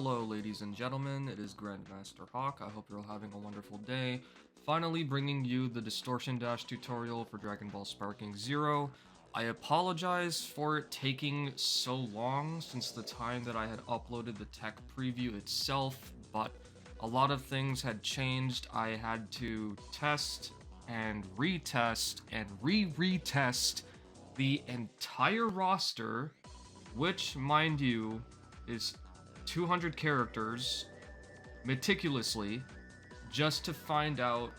Hello ladies and gentlemen, it is Grandmaster Hawk. I hope you're all having a wonderful day. Finally bringing you the Distortion Dash tutorial for Dragon Ball Sparking Zero. I apologize for it taking so long since the time that I had uploaded the tech preview itself, but a lot of things had changed. I had to test and retest and retest the entire roster, which, mind you, is 200 characters meticulously just to find out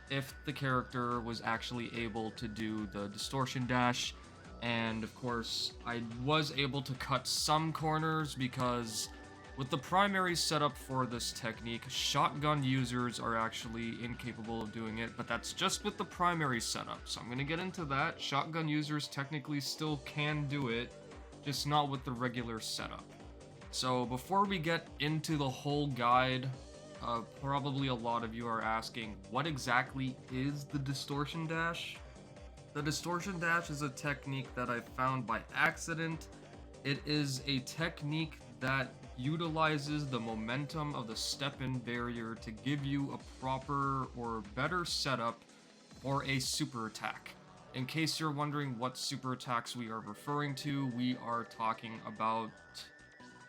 if the character was actually able to do the Distortion Dash. And of course, I was able to cut some corners because with the primary setup for this technique, shotgun users are actually incapable of doing it, but that's just with the primary setup. So I'm going to get into that. Shotgun users technically still can do it, just not with the regular setup. So before we get into the whole guide, probably a lot of you are asking, what exactly is the Distortion Dash? The Distortion Dash is a technique that I found by accident. It is a technique that utilizes the momentum of the step-in barrier to give you a proper or better setup for a super attack. In case you're wondering what super attacks we are referring to, we are talking about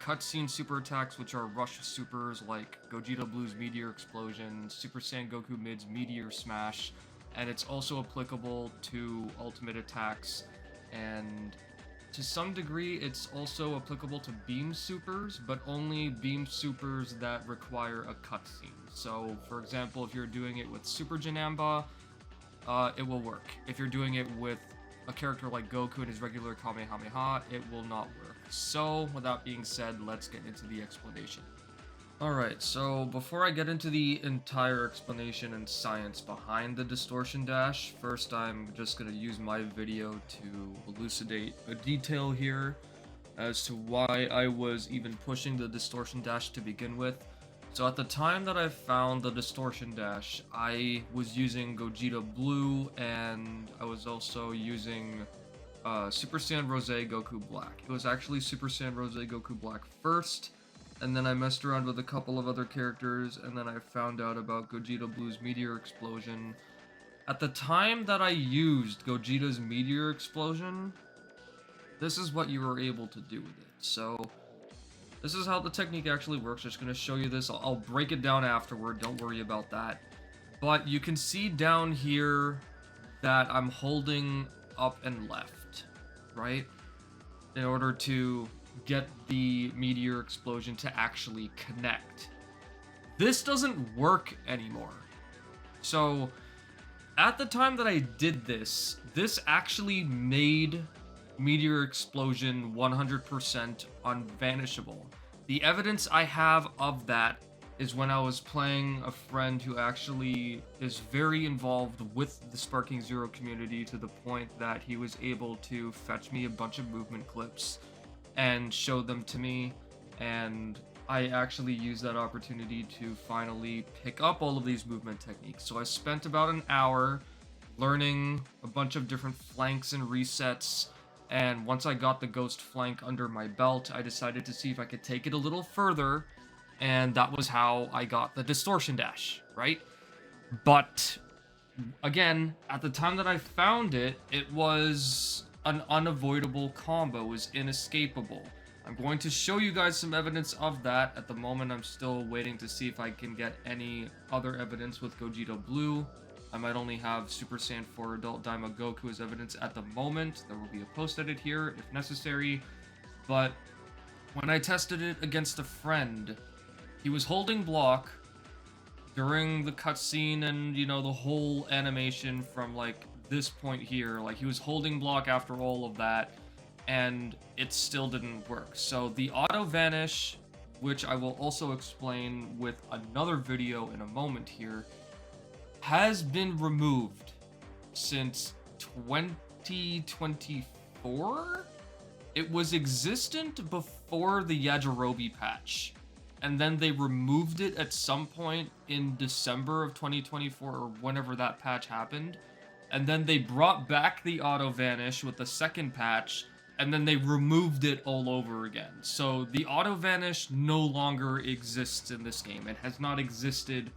cutscene super attacks, which are rush supers like Gogeta Blue's Meteor Explosion, Super Saiyan Goku Mid's Meteor Smash, and it's also applicable to ultimate attacks, and to some degree it's also applicable to beam supers, but only beam supers that require a cutscene. So, for example, if you're doing it with Super Janamba, it will work. If you're doing it with a character like Goku and his regular Kamehameha, it will not work. So, with that being said, let's get into the explanation. Alright, so before I get into the entire explanation and science behind the Distortion Dash, first I'm just going to use my video to elucidate a detail here as to why I was even pushing the Distortion Dash to begin with. So at the time that I found the Distortion Dash, I was using Gogeta Blue, and I was also using Super Saiyan Rose Goku Black. It was actually Super Saiyan Rose Goku Black first, and then I messed around with a couple of other characters, and then I found out about Gogeta Blue's Meteor Explosion. At the time that I used Gogeta's Meteor Explosion, this is what you were able to do with it. So this is how the technique actually works. I'm just going to show you this. I'll break it down afterward. Don't worry about that. But you can see down here that I'm holding up and left, right? In order to get the Meteor Explosion to actually connect. This doesn't work anymore. So at the time that I did this, this actually made Meteor Explosion 100% unvanishable. The evidence I have of that is when I was playing a friend who actually is very involved with the Sparking Zero community, to the point that he was able to fetch me a bunch of movement clips and show them to me, and I actually used that opportunity to finally pick up all of these movement techniques. So I spent about an hour learning a bunch of different flanks and resets, and once I got the ghost flank under my belt, I decided to see if I could take it a little further, and that was how I got the Distortion Dash, right? But again, at the time that I found it, it was an unavoidable combo. It was inescapable. I'm going to show you guys some evidence of that. At the moment, I'm still waiting to see if I can get any other evidence with Gogeta Blue. I might only have Super Saiyan 4 Adult Daima Goku as evidence at the moment. There will be a post-edit here if necessary. But when I tested it against a friend, he was holding block during the cutscene and, you know, the whole animation from, like, this point here. Like, he was holding block after all of that, and it still didn't work. So the auto vanish, which I will also explain with another video in a moment here, has been removed since 2024? It was existent before the Yajirobe patch, and then they removed it at some point in December of 2024, or whenever that patch happened, and then they brought back the auto vanish with the second patch, and then they removed it all over again. So the auto vanish no longer exists in this game. It has not existed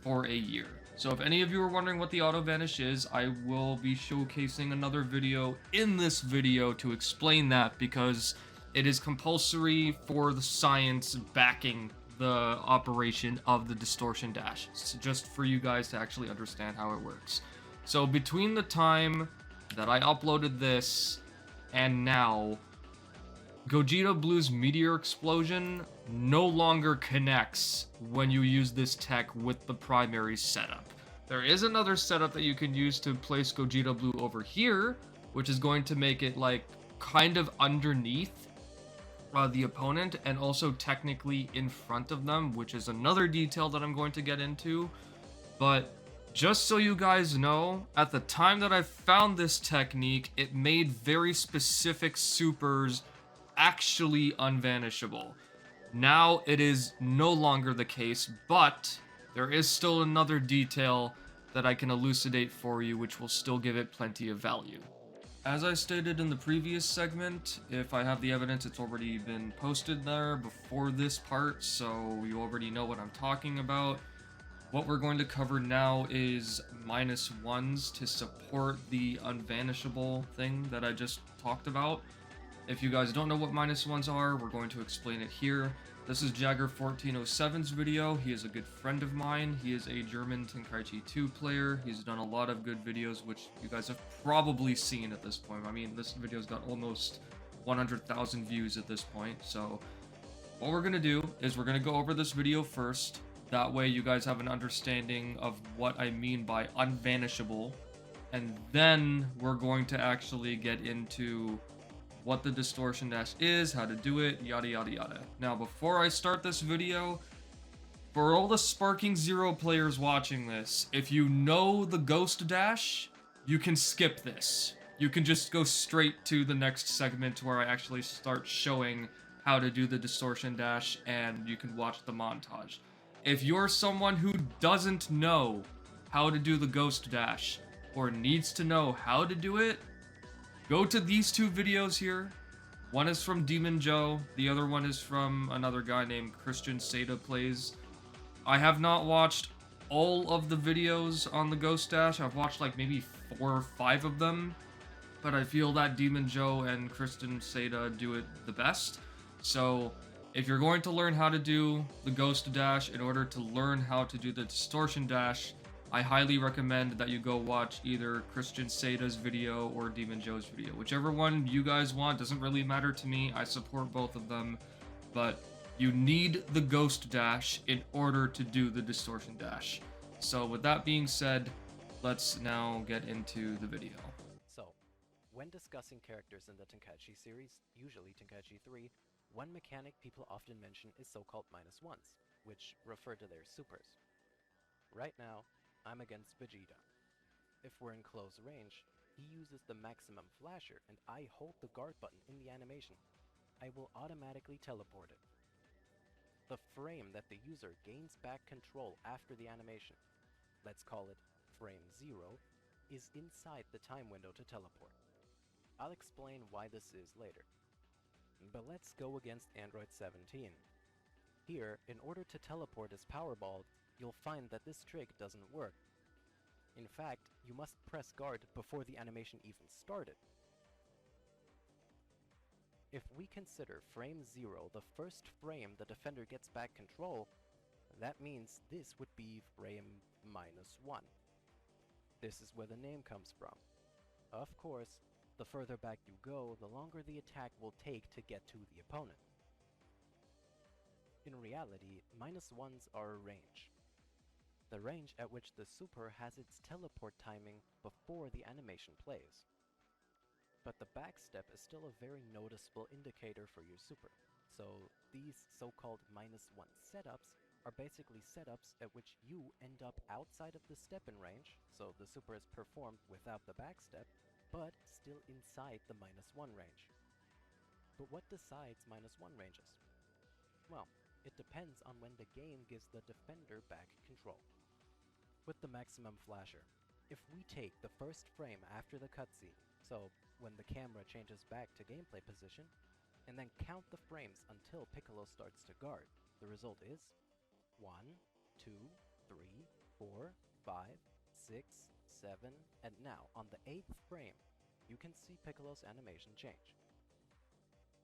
for a year. So if any of you are wondering what the auto vanish is, I will be showcasing another video in this video to explain that, because it is compulsory for the science backing the operation of the Distortion Dash. So just for you guys to actually understand how it works. So between the time that I uploaded this and now, Gogeta Blue's Meteor Explosion no longer connects when you use this tech with the primary setup. There is another setup that you can use to place Gogeta Blue over here, which is going to make it like kind of underneath the opponent and also technically in front of them, which is another detail that I'm going to get into. But just so you guys know, at the time that I found this technique, it made very specific supers actually unvanishable. Now it is no longer the case, but there is still another detail that I can elucidate for you, which will still give it plenty of value. As I stated in the previous segment, if I have the evidence, it's already been posted there before this part, so you already know what I'm talking about. What we're going to cover now is -1s to support the unvanishable thing that I just talked about. If you guys don't know what -1s are, we're going to explain it here. This is Jagger1407's video. He is a good friend of mine. He is a German Tenkaichi 2 player. He's done a lot of good videos, which you guys have probably seen at this point. I mean, this video's got almost 100,000 views at this point. So what we're going to do is we're going to go over this video first. That way you guys have an understanding of what I mean by unvanishable. And then we're going to actually get into what the Distortion Dash is, how to do it, yada yada yada. Now, before I start this video, for all the Sparking Zero players watching this, if you know the Ghost Dash, you can skip this. You can just go straight to the next segment where I actually start showing how to do the Distortion Dash, and you can watch the montage. If you're someone who doesn't know how to do the Ghost Dash, or needs to know how to do it, go to these two videos here. One is from DemonJoe, the other one is from another guy named Christian Seda Plays. I have not watched all of the videos on the Ghost Dash. I've watched like maybe 4 or 5 of them, but I feel that DemonJoe and Christian Seda do it the best. So if you're going to learn how to do the Ghost Dash in order to learn how to do the Distortion Dash, I highly recommend that you go watch either Christian Seda's video or DemonJoe's video. Whichever one you guys want, doesn't really matter to me. I support both of them, but you need the Ghost Dash in order to do the Distortion Dash. So with that being said, let's now get into the video. So, when discussing characters in the Tenkaichi series, usually Tenkaichi 3, one mechanic people often mention is so-called -1s, which refer to their supers. Right now, I'm against Vegeta. If we're in close range, he uses the maximum flasher and I hold the guard button in the animation. I will automatically teleport it. The frame that the user gains back control after the animation, let's call it frame 0, is inside the time window to teleport. I'll explain why this is later. But let's go against Android 17. Here, in order to teleport as Powerball, you'll find that this trick doesn't work. In fact, you must press guard before the animation even started. If we consider frame 0 the first frame the defender gets back control, that means this would be frame -1. This is where the name comes from. Of course, the further back you go, the longer the attack will take to get to the opponent. In reality, -1s are a range. The range at which the super has its teleport timing before the animation plays. But the backstep is still a very noticeable indicator for your super. So these so-called -1 setups are basically setups at which you end up outside of the step-in range, so the super is performed without the backstep, but still inside the -1 range. But what decides -1 ranges? Well, it depends on when the game gives the defender back control. With the maximum flasher, if we take the first frame after the cutscene, so when the camera changes back to gameplay position, and then count the frames until Piccolo starts to guard. The result is 1, 2, 3, 4, 5, 6, 7, and now on the 8th frame, you can see Piccolo's animation change.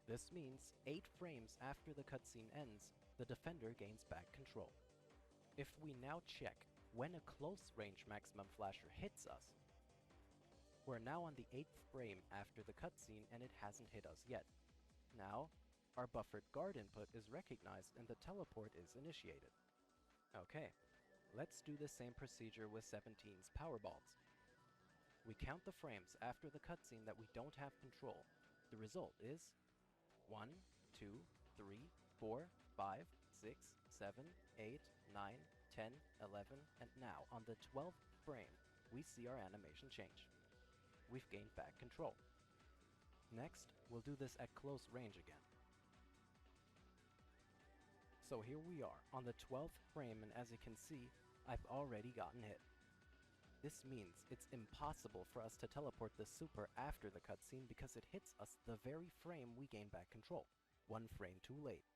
This means 8 frames after the cutscene ends, the defender gains back control. If we now check when a close range maximum flasher hits us, we're now on the 8th frame after the cutscene and it hasn't hit us yet. Now, our buffered guard input is recognized and the teleport is initiated. Okay, let's do the same procedure with 17's Powerballs. We count the frames after the cutscene that we don't have control. The result is 1, 2, 3, 4, 5, 6, 7, 8, 9, 10, 11, and now on the 12th frame, we see our animation change. We've gained back control. Next, we'll do this at close range again. So here we are on the 12th frame, and as you can see, I've already gotten hit. This means it's impossible for us to teleport the super after the cutscene because it hits us the very frame we gain back control, 1 frame too late.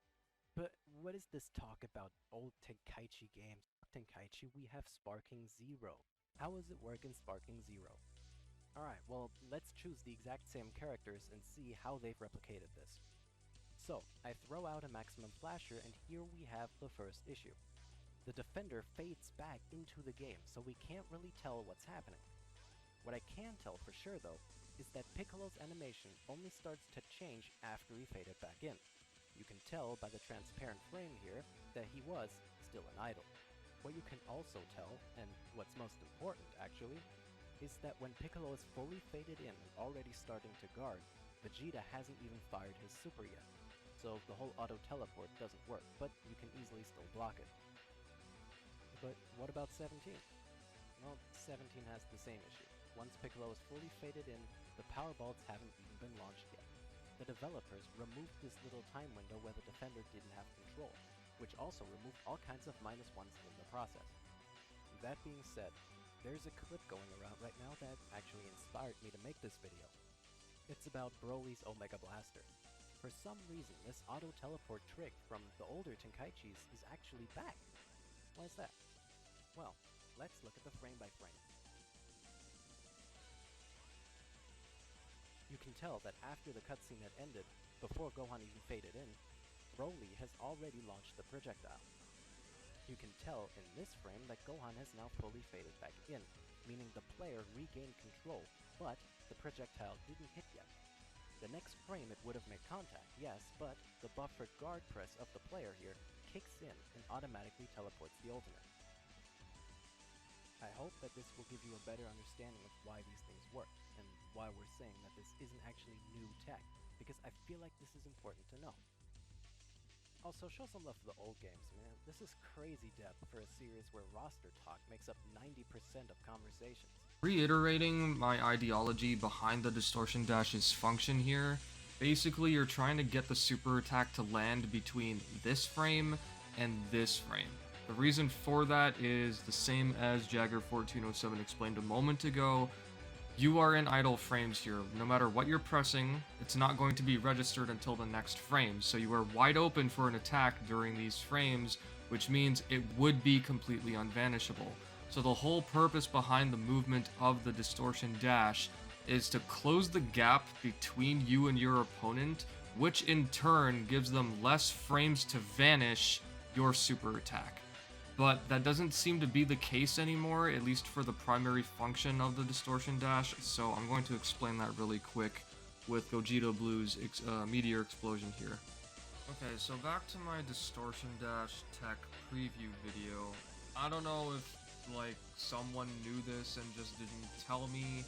But what is this talk about old Tenkaichi games? Tenkaichi, we have Sparking Zero. How does it work in Sparking Zero? Alright, well, let's choose the exact same characters and see how they've replicated this. So, I throw out a maximum flasher, and here we have the first issue. The defender fades back into the game, so we can't really tell what's happening. What I can tell for sure, though, is that Piccolo's animation only starts to change after he faded back in. You can tell by the transparent frame here that he was still an idol. What you can also tell, and what's most important actually, is that when Piccolo is fully faded in and already starting to guard, Vegeta hasn't even fired his super yet. So the whole auto teleport doesn't work, but you can easily still block it. But what about 17? Well, 17 has the same issue. Once Piccolo is fully faded in, the Powerballs haven't even been launched yet. The developers removed this little time window where the defender didn't have control, which also removed all kinds of -1s in the process. That being said, there's a clip going around right now that actually inspired me to make this video. It's about Broly's Omega Blaster. For some reason, this auto-teleport trick from the older Tenkaichis is actually back. Why is that? Well, let's look at the frame by frame. You can tell that after the cutscene had ended, before Gohan even faded in, Broly has already launched the projectile. You can tell in this frame that Gohan has now fully faded back in, meaning the player regained control, but the projectile didn't hit yet. The next frame it would have made contact, yes, but the buffered guard press of the player here kicks in and automatically teleports the ultimate. I hope that this will give you a better understanding of why these things work, and why we're saying that this isn't actually new tech, because I feel like this is important to know. Also, show some love for the old games, man. This is crazy depth for a series where roster talk makes up 90% of conversations. Reiterating my ideology behind the Distortion Dash's function here, basically you're trying to get the super attack to land between this frame and this frame. The reason for that is the same as Jagger1407 explained a moment ago. You are in idle frames here. No matter what you're pressing, it's not going to be registered until the next frame, so you are wide open for an attack during these frames, which means it would be completely unvanishable. So the whole purpose behind the movement of the Distortion Dash is to close the gap between you and your opponent, which in turn gives them less frames to vanish your super attack. But that doesn't seem to be the case anymore, at least for the primary function of the Distortion Dash, so I'm going to explain that really quick with Gogeta Blue's Meteor Explosion here. Okay, so back to my Distortion Dash tech preview video. I don't know if, like, someone knew this and just didn't tell me,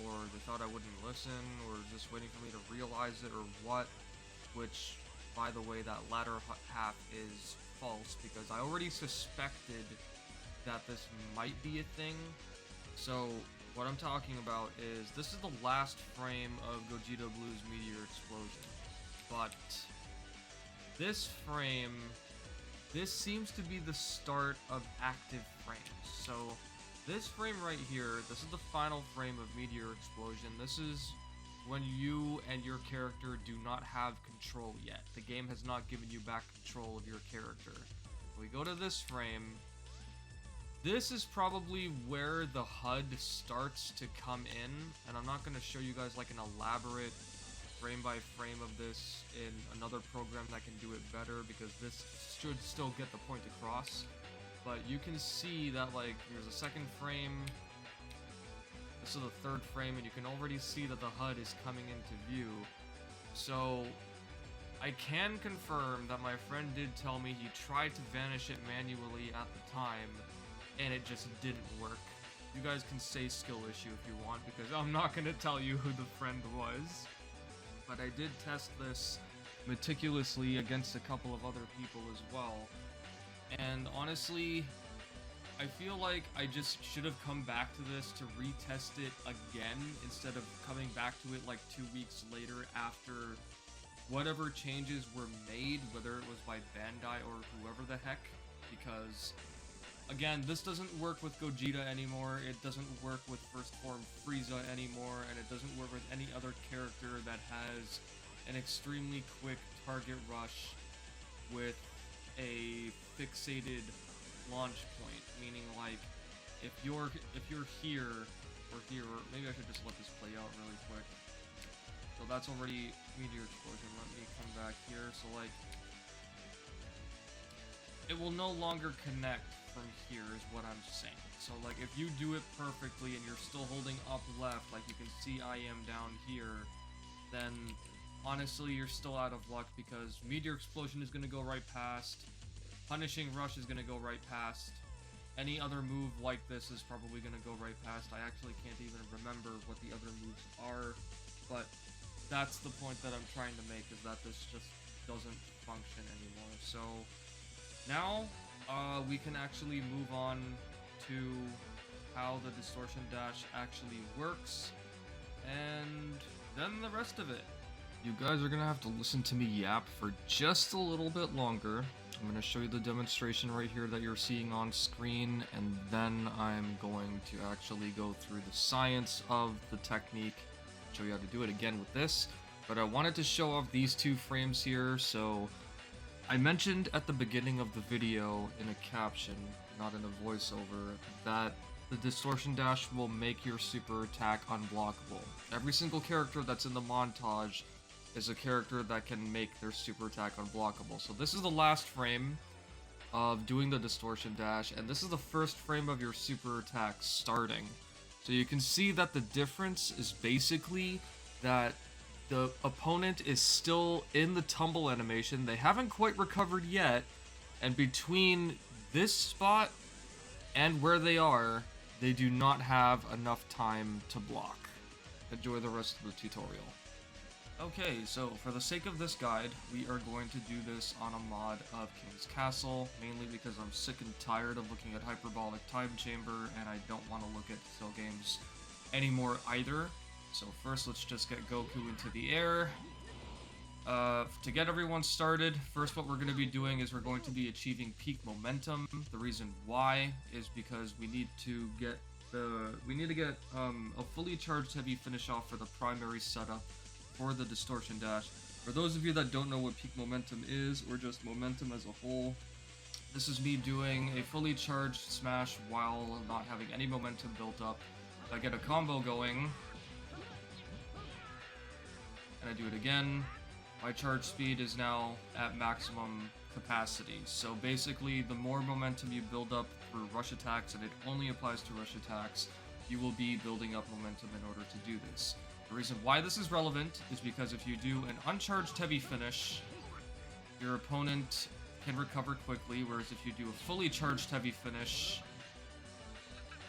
or they thought I wouldn't listen, or just waiting for me to realize it, or what, which, by the way, that latter half is false, because I already suspected that this might be a thing. So what I'm talking about is, this is the last frame of Gogeta Blue's Meteor Explosion, but this frame, this seems to be the start of active frames. So this frame right here, this is the final frame of Meteor Explosion. This is when you and your character do not have control yet. The game has not given you back control of your character. We go to this frame. This is probably where the HUD starts to come in, and I'm not going to show you guys like an elaborate frame by frame of this in another program that can do it better, because this should still get the point across. But you can see that, like, here's a second frame, this is the third frame, and you can already see that the HUD is coming into view. So I can confirm that my friend did tell me he tried to vanish it manually at the time, and it just didn't work. You guys can say skill issue if you want, because I'm not going to tell you who the friend was. But I did test this meticulously against a couple of other people as well. And honestly, I feel like I just should have come back to this to retest it again, instead of coming back to it like 2 weeks later after whatever changes were made, whether it was by Bandai or whoever the heck, because again, this doesn't work with Gogeta anymore, it doesn't work with First Form Frieza anymore, and it doesn't work with any other character that has an extremely quick target rush with a fixated launch point, meaning like if you're here or here, or maybe I should just let this play out really quick. So that's already Meteor Explosion. Let me come back here. So like it will no longer connect from here is what I'm saying. So like if you do it perfectly and you're still holding up left, like you can see I am down here, then honestly you're still out of luck, because Meteor Explosion is going to go right past, Punishing Rush is going to go right past, any other move like this is probably going to go right past. I actually can't even remember what the other moves are, but that's the point that I'm trying to make, is that this just doesn't function anymore. So now we can actually move on to how the Distortion Dash actually works, and then the rest of it. You guys are gonna have to listen to me yap for just a little bit longer. I'm gonna show you the demonstration right here that you're seeing on screen, and then I'm going to actually go through the science of the technique, show you how to do it again with this. But I wanted to show off these two frames here. So I mentioned at the beginning of the video in a caption, not in a voiceover, that the Distortion Dash will make your super attack unblockable. Every single character that's in the montage is a character that can make their super attack unblockable. So this is the last frame of doing the Distortion Dash, and this is the first frame of your super attack starting. So you can see that the difference is basically that the opponent is still in the tumble animation, they haven't quite recovered yet, and between this spot and where they are, they do not have enough time to block. Enjoy the rest of the tutorial. Okay, so for the sake of this guide, we are going to do this on a mod of King's Castle, mainly because I'm sick and tired of looking at Hyperbolic Time Chamber, and I don't want to look at Cell games anymore either. So first, let's just get Goku into the air. To get everyone started, first what we're going to be doing is we're going to be achieving peak momentum. The reason why is because we need to get a fully charged heavy finish off for the primary setup for the Distortion Dash. For those of you that don't know what peak momentum is, or just momentum as a whole, this is me doing a fully charged smash while not having any momentum built up. I get a combo going, and I do it again. My charge speed is now at maximum capacity. So basically, the more momentum you build up through rush attacks, and it only applies to rush attacks, you will be building up momentum in order to do this. The reason why this is relevant is because if you do an uncharged heavy finish, your opponent can recover quickly, whereas if you do a fully charged heavy finish,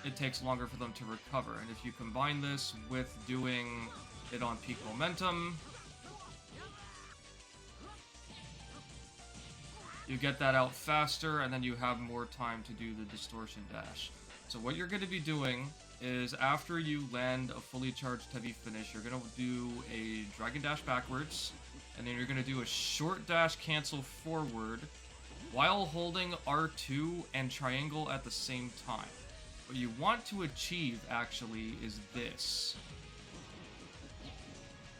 it takes longer for them to recover. And if you combine this with doing it on peak momentum, you get that out faster, and then you have more time to do the Distortion Dash. So what you're going to be doing is, after you land a fully charged heavy finish, you're going to do a Dragon Dash backwards, and then you're going to do a short dash cancel forward while holding R2 and triangle at the same time. What you want to achieve, actually, is this.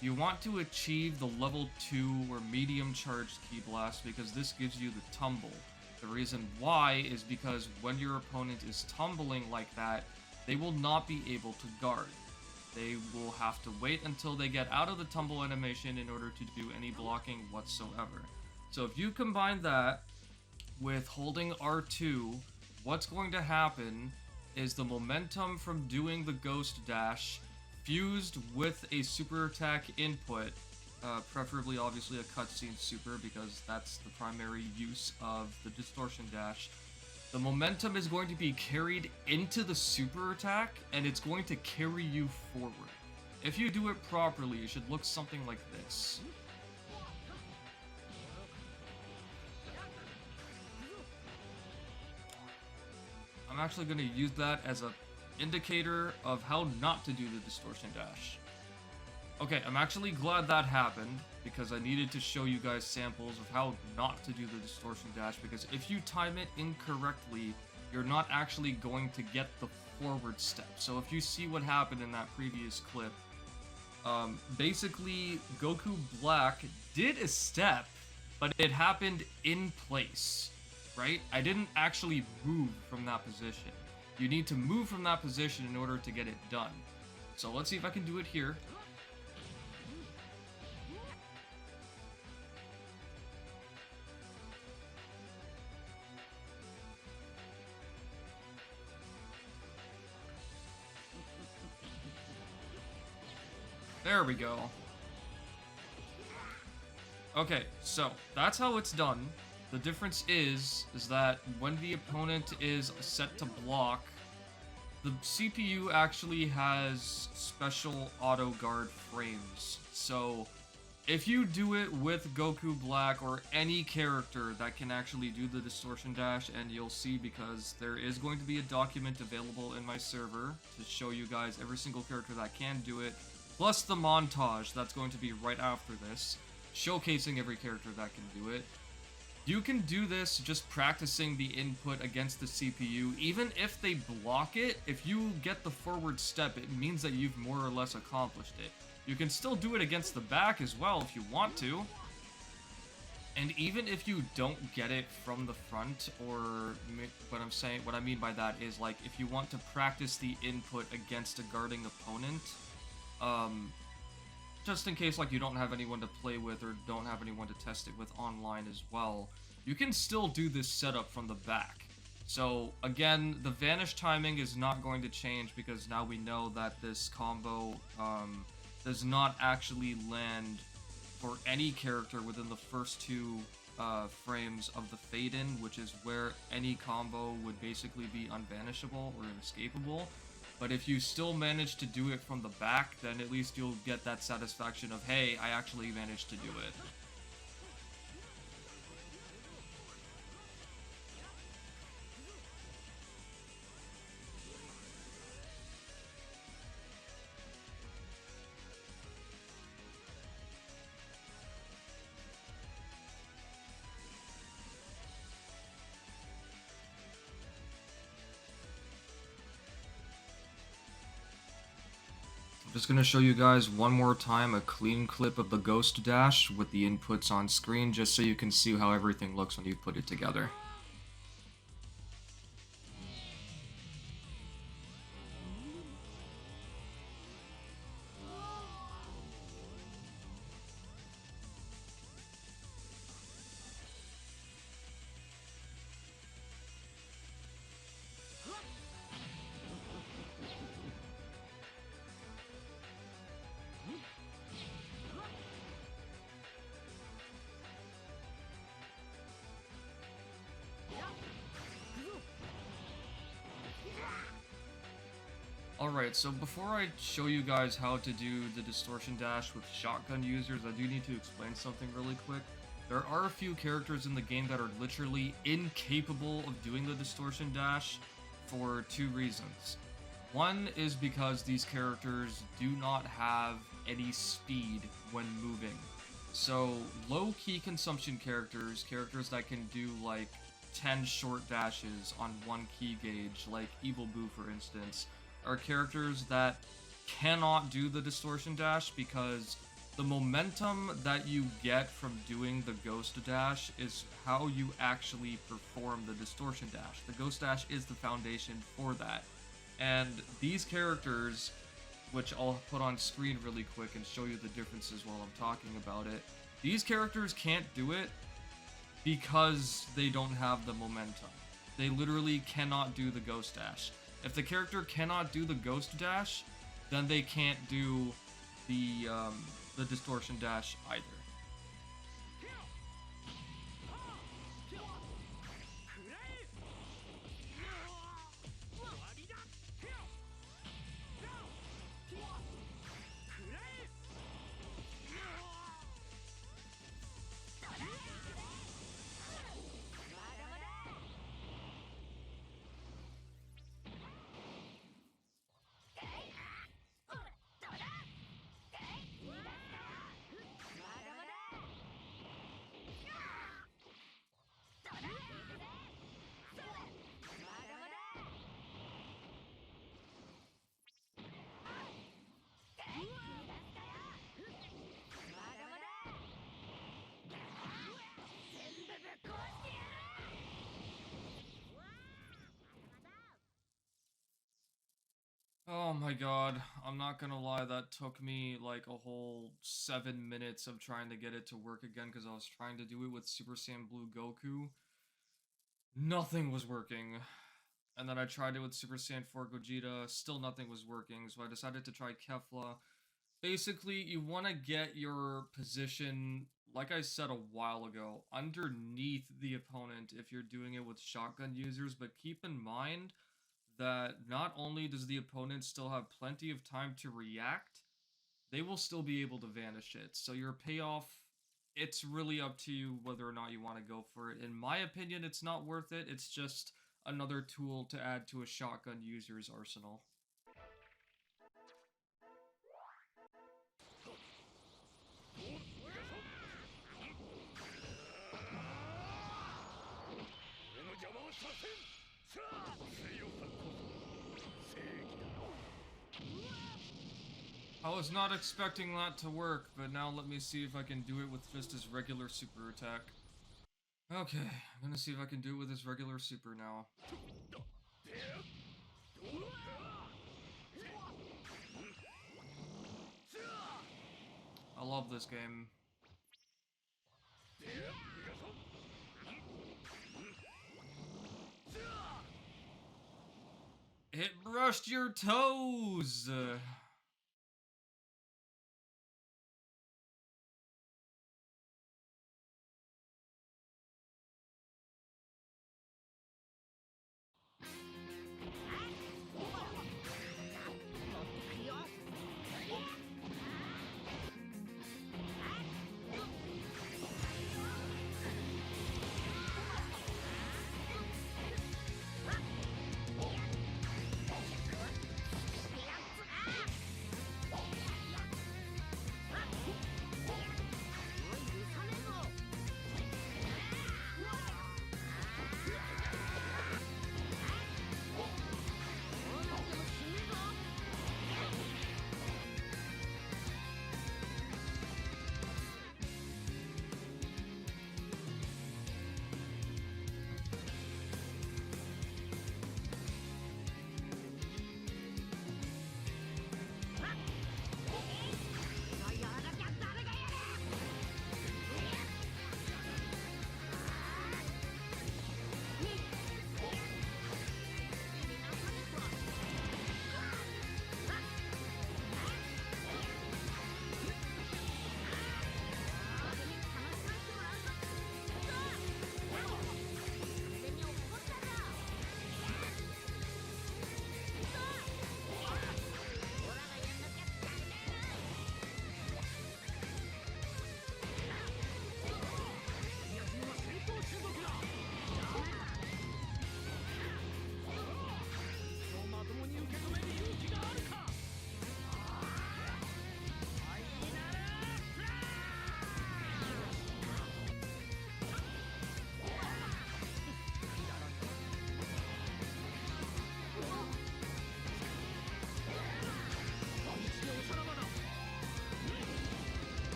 you want to achieve the level 2 or medium charged Ki Blast because this gives you the tumble. The reason why is because when your opponent is tumbling like that, they will not be able to guard. They will have to wait until they get out of the tumble animation in order to do any blocking whatsoever. So if you combine that with holding R2, what's going to happen is the momentum from doing the Ghost Dash fused with a super attack input, preferably obviously a cutscene super because that's the primary use of the Distortion Dash. The momentum is going to be carried into the super attack and it's going to carry you forward. If you do it properly, it should look something like this. I'm actually going to use that as an indicator of how not to do the Distortion Dash. Okay, I'm actually glad that happened, because I needed to show you guys samples of how not to do the Distortion Dash, because if you time it incorrectly, you're not actually going to get the forward step. So if you see what happened in that previous clip, basically Goku Black did a step, but it happened in place, right? I didn't actually move from that position. You need to move from that position in order to get it done. So let's see if I can do it here. There we go. Okay, so that's how it's done. The difference is that when the opponent is set to block, the CPU actually has special auto guard frames. So if you do it with Goku Black or any character that can actually do the Distortion Dash, and you'll see because there is going to be a document available in my server to show you guys every single character that can do it, plus the montage that's going to be right after this, showcasing every character that can do it. You can do this just practicing the input against the CPU. Even if they block it, if you get the forward step, it means that you've more or less accomplished it. You can still do it against the back as well if you want to. And even if you don't get it from the front, or what I mean by that is, like, if you want to practice the input against a guarding opponent, just in case, like, you don't have anyone to play with or don't have anyone to test it with online as well, you can still do this setup from the back. So again, the vanish timing is not going to change because now we know that this combo does not actually land for any character within the first two frames of the fade-in, which is where any combo would basically be unvanishable or inescapable. But if you still manage to do it from the back, then at least you'll get that satisfaction of, hey, I actually managed to do it. Just gonna show you guys one more time a clean clip of the Ghost Dash with the inputs on screen, just so you can see how everything looks when you put it together. Alright, so before I show you guys how to do the Distortion Dash with shotgun users, I do need to explain something really quick. There are a few characters in the game that are literally incapable of doing the Distortion Dash for two reasons. One is because these characters do not have any speed when moving. So low key consumption characters that can do like 10 short dashes on one key gauge, like Evil Boo for instance, are characters that cannot do the Distortion Dash because the momentum that you get from doing the Ghost Dash is how you actually perform the Distortion Dash. The Ghost Dash is the foundation for that. And these characters, which I'll put on screen really quick and show you the differences while I'm talking about it, these characters can't do it because they don't have the momentum. They literally cannot do the Ghost Dash. If the character cannot do the Ghost Dash, then they can't do the Distortion Dash either. Oh my god, I'm not gonna lie, that took me like a whole 7 minutes of trying to get it to work again because I was trying to do it with Super Saiyan Blue Goku. Nothing was working. And then I tried it with Super Saiyan 4 Gogeta, still nothing was working, so I decided to try Kefla. Basically, you want to get your position, like I said a while ago, underneath the opponent if you're doing it with shotgun users, but keep in mind that not only does the opponent still have plenty of time to react, they will still be able to vanish it. So your payoff, it's really up to you whether or not you want to go for it. In my opinion, it's not worth it. It's just another tool to add to a shotgun user's arsenal. I was not expecting that to work, but now let me see if I can do it with just his regular super attack. Okay, I'm gonna see if I can do it with his regular super now. I love this game. It brushed your toes!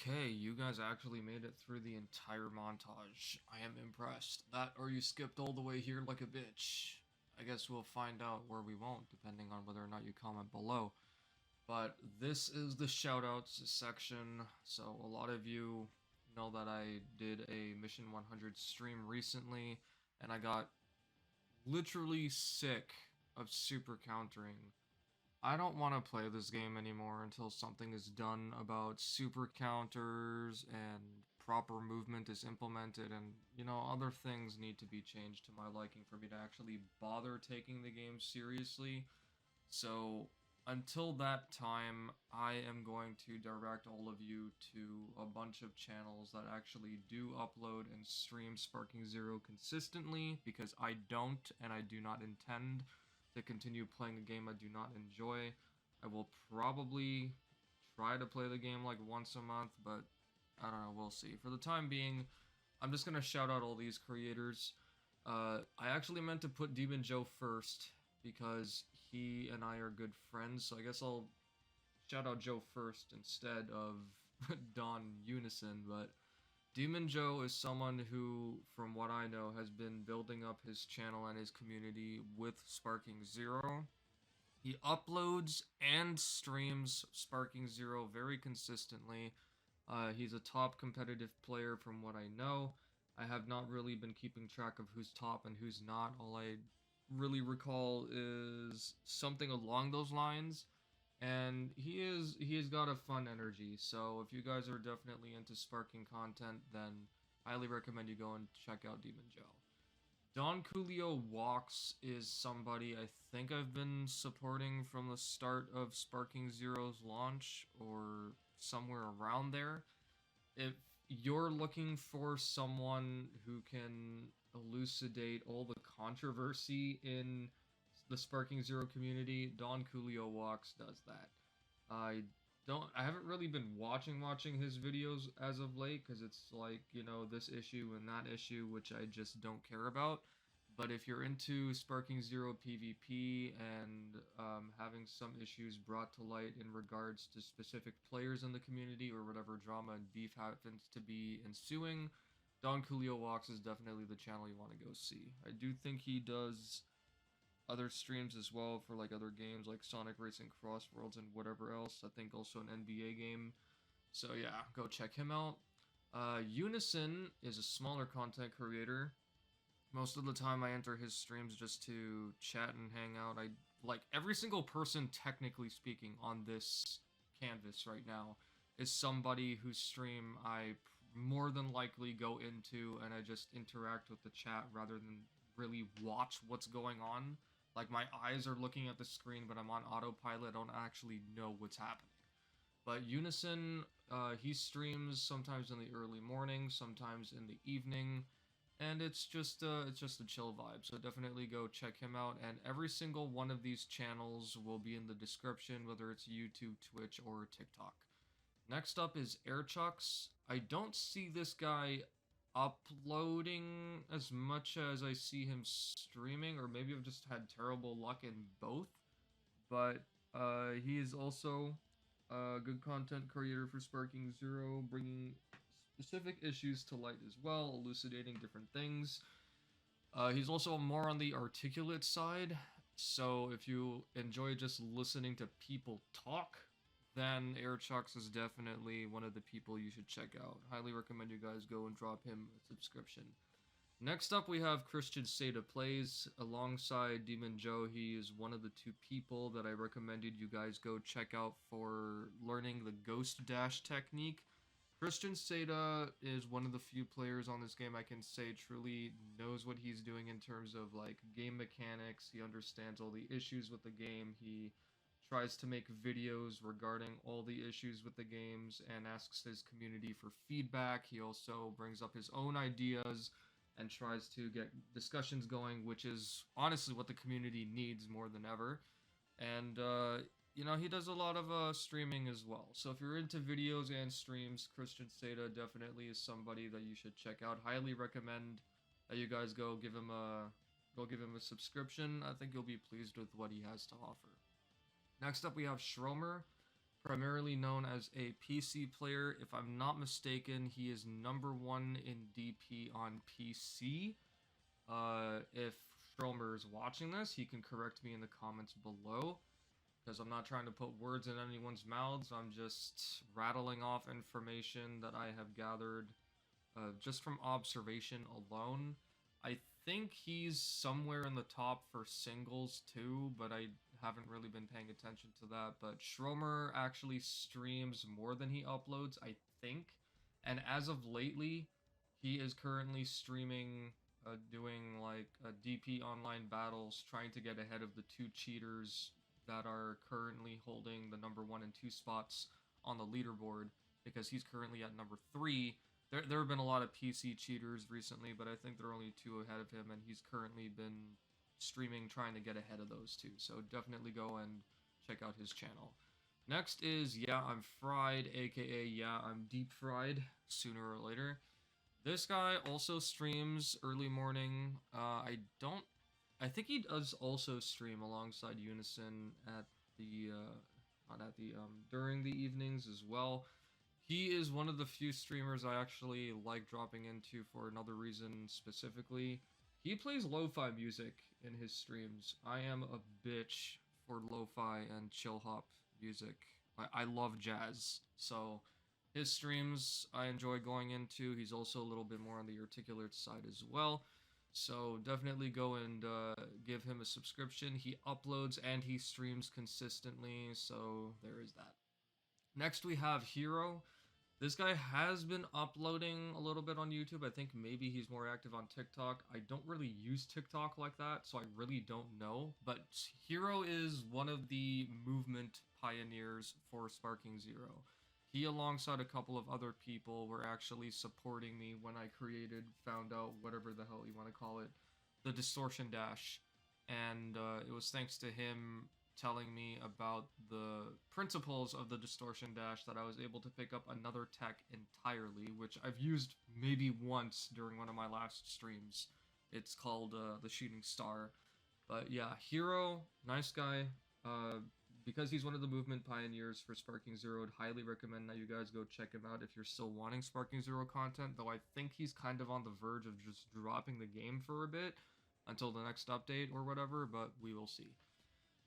Okay, you guys actually made it through the entire montage. I am impressed. That or you skipped all the way here like a bitch. I guess we'll find out where we won't, depending on whether or not you comment below. But this is the shoutouts section, so a lot of you know that I did a Mission 100 stream recently, and I got literally sick of super countering. I don't want to play this game anymore until something is done about super counters and proper movement is implemented, and, you know, other things need to be changed to my liking for me to actually bother taking the game seriously. So until that time, I am going to direct all of you to a bunch of channels that actually do upload and stream Sparking Zero consistently, because I don't and I do not intend to continue playing a game I do not enjoy. I will probably try to play the game like once a month, but I don't know, we'll see. For the time being, I'm just gonna shout out all these creators. I actually meant to put DemonJoe first, because he and I are good friends, so I guess I'll shout out Joe first instead of Don Unison, but DemonJoe is someone who, from what I know, has been building up his channel and his community with Sparking Zero. He uploads and streams Sparking Zero very consistently. He's a top competitive player from what I know. I have not really been keeping track of who's top and who's not. All I really recall is something along those lines. And he has got a fun energy, so if you guys are definitely into sparking content, then highly recommend you go and check out DemonJoe. DonCoolioWalks is somebody I think I've been supporting from the start of Sparking Zero's launch, or somewhere around there. If you're looking for someone who can elucidate all the controversy in the Sparking Zero community, DonCoolioWalks does that. I haven't really been watching his videos as of late, because it's like, you know, this issue and that issue, which I just don't care about. But if you're into Sparking Zero PvP and having some issues brought to light in regards to specific players in the community, or whatever drama and beef happens to be ensuing, DonCoolioWalks is definitely the channel you want to go see. I do think he does other streams as well for like other games like Sonic Racing Crossworlds and whatever else. I think also an NBA game. So yeah, go check him out. Unison is a smaller content creator. Most of the time I enter his streams just to chat and hang out. I like every single person, technically speaking, on this canvas right now is somebody whose stream I more than likely go into and I just interact with the chat rather than really watch what's going on. Like, my eyes are looking at the screen, but I'm on autopilot. I don't actually know what's happening. But Unison, he streams sometimes in the early morning, sometimes in the evening, and it's just a chill vibe. So definitely go check him out. And every single one of these channels will be in the description, whether it's YouTube, Twitch, or TikTok. Next up is Airchucks. I don't see this guy uploading as much as I see him streaming, or maybe I've just had terrible luck in both. But he is also a good content creator for Sparking Zero, bringing specific issues to light as well, elucidating different things. He's also more on the articulate side, so if you enjoy just listening to people talk, then Airchucks is definitely one of the people you should check out. Highly recommend you guys go and drop him a subscription. Next up, we have Christian Seda Plays alongside DemonJoe. He is one of the two people that I recommended you guys go check out for learning the Ghost Dash technique. Christian Seda is one of the few players on this game I can say truly knows what he's doing in terms of like game mechanics. He understands all the issues with the game. He tries to make videos regarding all the issues with the games and asks his community for feedback. He also brings up his own ideas and tries to get discussions going, which is honestly what the community needs more than ever. And, you know, he does a lot of streaming as well. So if you're into videos and streams, Christian Seda definitely is somebody that you should check out. Highly recommend that you guys go give him a subscription. I think you'll be pleased with what he has to offer. Next up, we have Schromer. primarily known as a PC player. If I'm not mistaken, he is #1 in DP on PC. If Stromer is watching this, he can correct me in the comments below, because I'm not trying to put words in anyone's mouths. I'm just rattling off information that I have gathered just from observation alone. I think he's somewhere in the top for singles too, but I haven't really been paying attention to that. But Schromer actually streams more than he uploads, I think. And as of lately, he is currently streaming, doing like DP online battles, trying to get ahead of the two cheaters that are currently holding the #1 and 2 spots on the leaderboard, because he's currently at #3. There have been a lot of PC cheaters recently, but I think there are only 2 ahead of him, and he's currently been streaming trying to get ahead of those 2. So definitely go and check out his channel. Next is Yeah, I'm Fried, aka Yeah, I'm Deep Fried, sooner or later. This guy also streams early morning. I think he does also stream alongside Unison at the, not at the, during the evenings as well. He is one of the few streamers I actually like dropping into for another reason specifically. He plays lo-fi music in his streams. I am a bitch for lo-fi and chill hop music. I love jazz, so his streams I enjoy going into. He's also a little bit more on the articulate side as well. So definitely go and give him a subscription. He uploads and he streams consistently, so there is that. Next we have Hero. This guy has been uploading a little bit on YouTube. I think maybe he's more active on TikTok. I don't really use TikTok like that, so I really don't know. But Hero is one of the movement pioneers for Sparking Zero. He, alongside a couple of other people, were actually supporting me when I found out, whatever the hell you want to call it, the Distortion Dash. And it was thanks to him telling me about the principles of the Distortion Dash that I was able to pick up another tech entirely, which I've used maybe once during one of my last streams. It's called the Shooting Star. But yeah, Hero, nice guy. Because he's one of the movement pioneers for Sparking Zero, I'd highly recommend that you guys go check him out if you're still wanting Sparking Zero content, though I think he's kind of on the verge of just dropping the game for a bit until the next update or whatever, but we will see.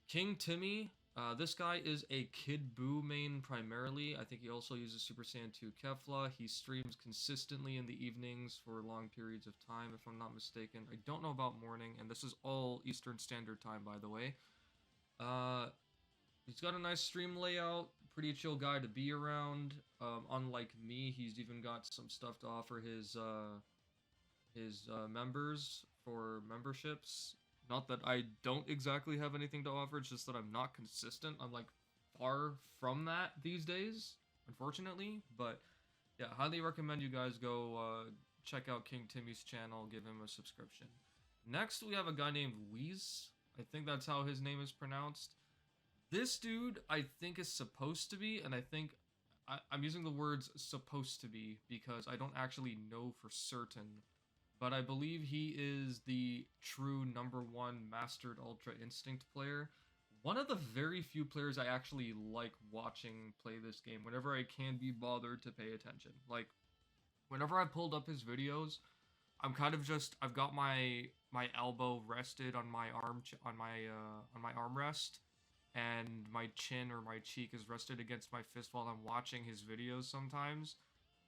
King Timmy, this guy is a Kid Buu main primarily. I think he also uses Super Saiyan 2 Kefla. He streams consistently in the evenings for long periods of time, if I'm not mistaken. I don't know about morning, and this is all Eastern Standard Time, by the way. He's got a nice stream layout, pretty chill guy to be around. Unlike me, he's even got some stuff to offer his members for memberships. Not that I don't exactly have anything to offer, it's just that I'm not consistent. I'm like far from that these days, unfortunately. But yeah, highly recommend you guys go check out King Timmy's channel, give him a subscription. Next, we have a guy named Wheeze. I think that's how his name is pronounced. This dude, I think, is supposed to be, and I think I'm using the words supposed to be because I don't actually know for certain, but I believe he is the true #1 Mastered Ultra Instinct player. One of the very few players I actually like watching play this game whenever I can be bothered to pay attention. Like, whenever I pulled up his videos, I'm kind of just, I've got my elbow rested on my on my armrest, and my chin or my cheek is rested against my fist while I'm watching his videos sometimes.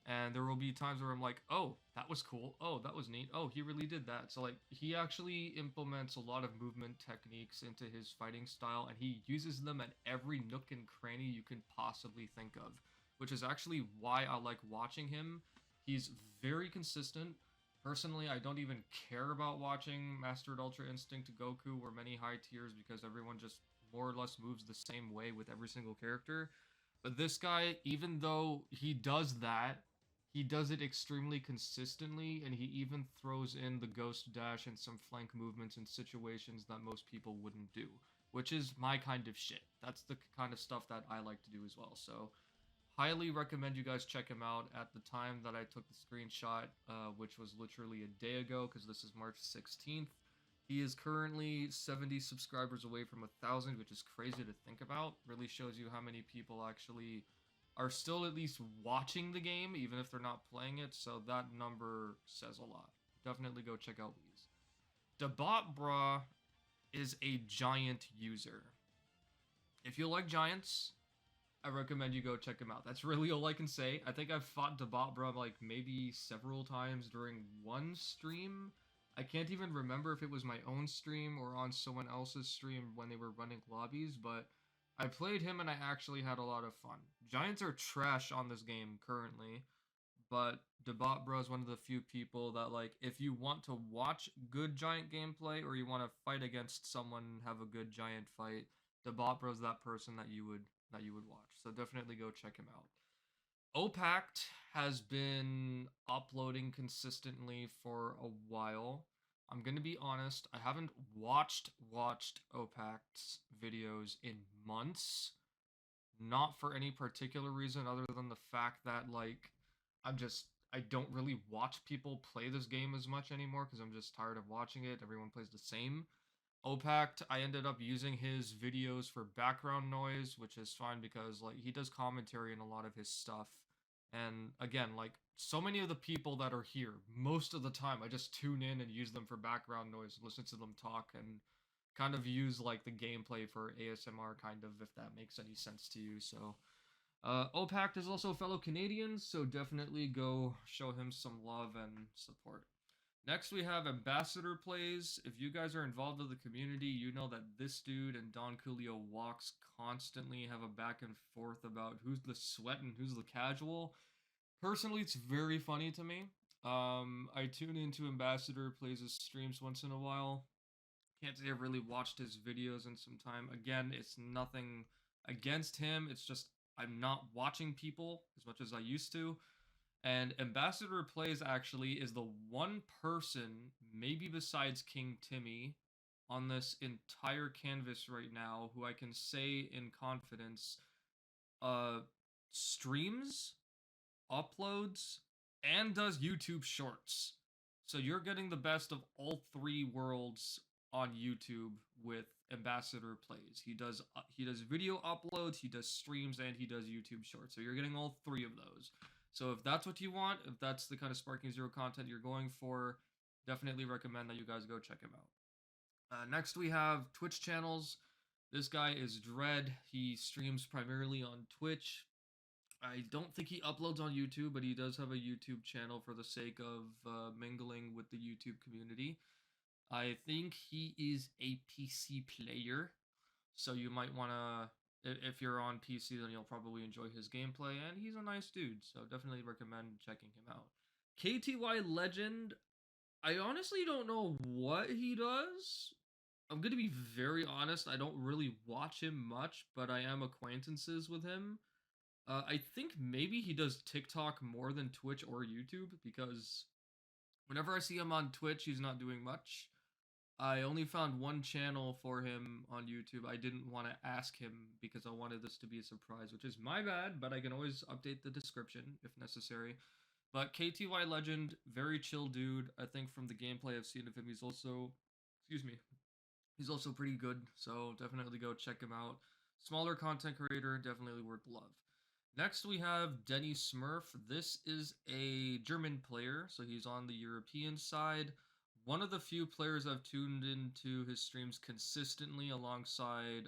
And there will be times where I'm like, oh, that was cool. Oh, that was neat. Oh, he really did that. So, like, he actually implements a lot of movement techniques into his fighting style, and he uses them at every nook and cranny you can possibly think of, which is actually why I like watching him. He's very consistent. Personally, I don't even care about watching Mastered Ultra Instinct Goku or many high tiers because everyone just more or less moves the same way with every single character. But this guy, even though he does that, he does it extremely consistently, and he even throws in the Ghost Dash and some flank movements in situations that most people wouldn't do, which is my kind of shit. That's the kind of stuff that I like to do as well. So highly recommend you guys check him out. At the time that I took the screenshot, which was literally a day ago, because this is March 16th, He is currently 70 subscribers away from 1,000, which is crazy to think about. Really shows you how many people actually are still at least watching the game, even if they're not playing it. So that number says a lot. Definitely go check out Weez. DeBotBra is a giant user. If you like giants, I recommend you go check him out. That's really all I can say. I think I've fought DeBotBra like maybe several times during one stream. I can't even remember if it was my own stream or on someone else's stream when they were running lobbies, but I played him and I actually had a lot of fun. Giants are trash on this game currently, but DeBotBra is one of the few people that, like, if you want to watch good giant gameplay or you want to fight against someone and have a good giant fight, DeBotBra is that person that you would watch. So definitely go check him out. Opact has been uploading consistently for a while. I'm gonna be honest, I haven't watched Opact's videos in months. Not for any particular reason other than the fact that, like, I don't really watch people play this game as much anymore because I'm just tired of watching it. Everyone plays the same. Opact, I ended up using his videos for background noise, which is fine because, like, he does commentary in a lot of his stuff. And again, like, so many of the people that are here, most of the time, I just tune in and use them for background noise, listen to them talk, and kind of use, like, the gameplay for ASMR, kind of, if that makes any sense to you. So, Opact is also a fellow Canadian, so definitely go show him some love and support. Next, we have Ambassador Plays. If you guys are involved with the community, you know that this dude and DonCoolioWalks constantly have a back and forth about who's the sweat and who's the casual. Personally, it's very funny to me. I tune into Ambassador Plays' streams once in a while. Can't say I've really watched his videos in some time. Again, it's nothing against him. It's just I'm not watching people as much as I used to. And Ambassador Plays actually is the one person, maybe besides King Timmy, on this entire canvas right now who I can say in confidence uh streams, uploads, and does YouTube shorts. So you're getting the best of all three worlds on YouTube with Ambassador Plays. He does video uploads, he does streams, and he does YouTube shorts. So you're getting all three of those. So if that's what you want, if that's the kind of Sparking Zero content you're going for, definitely recommend that you guys go check him out. Next we have Twitch channels. This guy is Dread. He streams primarily on Twitch. I don't think he uploads on YouTube, but he does have a YouTube channel for the sake of mingling with the YouTube community. I think he is a PC player, so you might want to, if you're on PC, then you'll probably enjoy his gameplay, and he's a nice dude, so definitely recommend checking him out. KTY Legend, I honestly don't know what he does. I'm going to be very honest, I don't really watch him much, but I am acquaintances with him. I think maybe he does TikTok more than Twitch or YouTube, because whenever I see him on Twitch, he's not doing much. I only found one channel for him on YouTube. I didn't want to ask him because I wanted this to be a surprise, which is my bad, but I can always update the description if necessary. But KTY Legend, very chill dude. I think from the gameplay I've seen of him, he's also, excuse me, he's also pretty good. So definitely go check him out. Smaller content creator, definitely worth love. Next, we have Denny Smurf. This is a German player, so he's on the European side. One of the few players I've tuned into his streams consistently alongside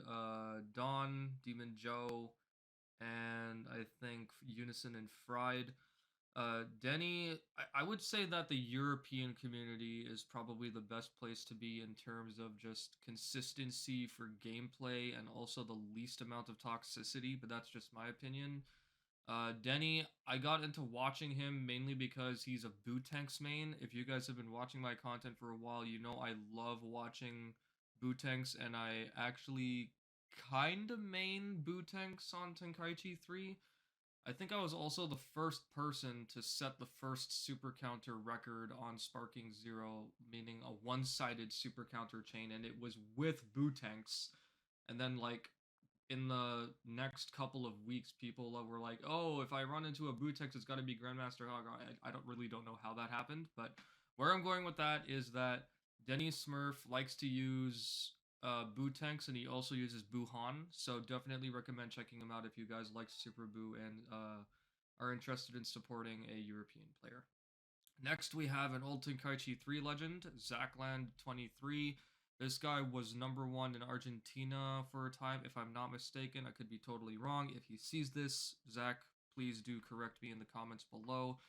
Don, DemonJoe, and I think Unison and Fried. Denny, I would say that the European community is probably the best place to be in terms of just consistency for gameplay and also the least amount of toxicity, but that's just my opinion. Denny, I got into watching him mainly because he's a boot tanks main. If you guys have been watching my content for a while, you know I love watching boot tanks, and I actually kinda main boot tanks on Tenkaichi 3. I think I was also the first person to set the first super counter record on Sparking Zero, meaning a one-sided super counter chain, and it was with boot tanks. And then, like, in the next couple of weeks, people were like, "Oh, if I run into a Bootex, it's got to be Grandmaster Hog." I don't know how that happened, but where I'm going with that is that Denny Smurf likes to use Boo tanks, and he also uses Boo Han. So definitely recommend checking him out if you guys like Super Boo and are interested in supporting a European player. Next, we have an old Tenkaichi 3 legend, Zacland23. This guy was #1 in Argentina for a time, if I'm not mistaken. I could be totally wrong. If he sees this, Zach, please do correct me in the comments below.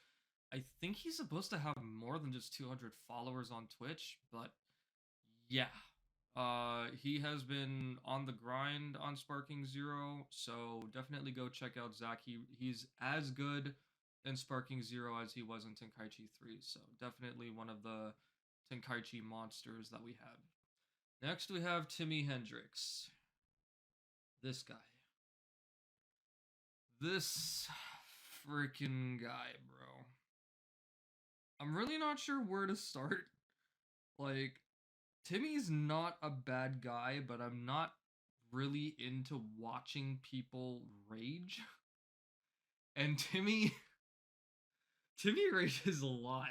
I think he's supposed to have more than just 200 followers on Twitch, but yeah. He has been on the grind on Sparking Zero, so definitely go check out Zach. He's as good in Sparking Zero as he was in Tenkaichi 3, so definitely one of the Tenkaichi monsters that we have. Next, we have Timmy Hendrix. This guy. This freaking guy, bro. I'm really not sure where to start. Like, Timmy's not a bad guy, but I'm not really into watching people rage. And Timmy rages a lot.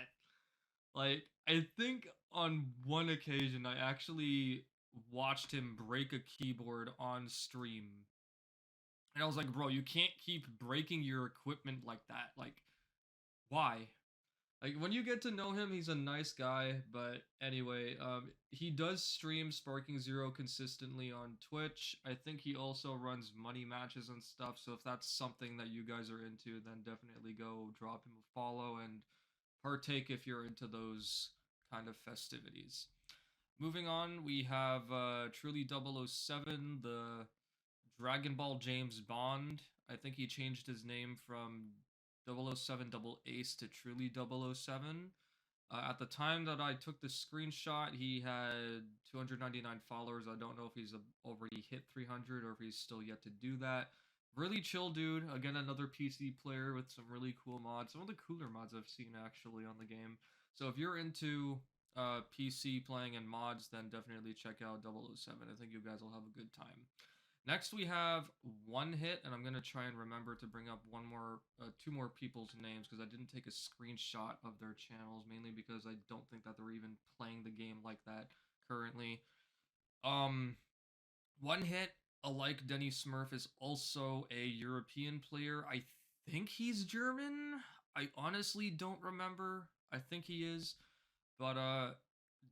Like, I think on one occasion I actually watched him break a keyboard on stream. And I was like, bro, you can't keep breaking your equipment like that. Like, why? Like, when you get to know him, he's a nice guy, but anyway, he does stream Sparking Zero consistently on Twitch. I think he also runs money matches and stuff, so if that's something that you guys are into, then definitely go drop him a follow and partake if you're into those kind of festivities. Moving on, we have Truly 007, the Dragon Ball James Bond. I think he changed his name from 007 Double Ace to Truly 007. At the time that I took the screenshot, he had 299 followers. I don't know if he's already hit 300 or if he's still yet to do that. Really chill dude. Again, another PC player with some really cool mods. Some of the cooler mods I've seen actually on the game. So if you're into PC playing and mods, then definitely check out 007. I think you guys will have a good time. Next, we have One Hit, and I'm gonna try and remember to bring up two more people's names because I didn't take a screenshot of their channels, mainly because I don't think that they're even playing the game like that currently. One Hit, alike Denny Smurf, is also a European player. I think he's German. I honestly don't remember. I think he is, but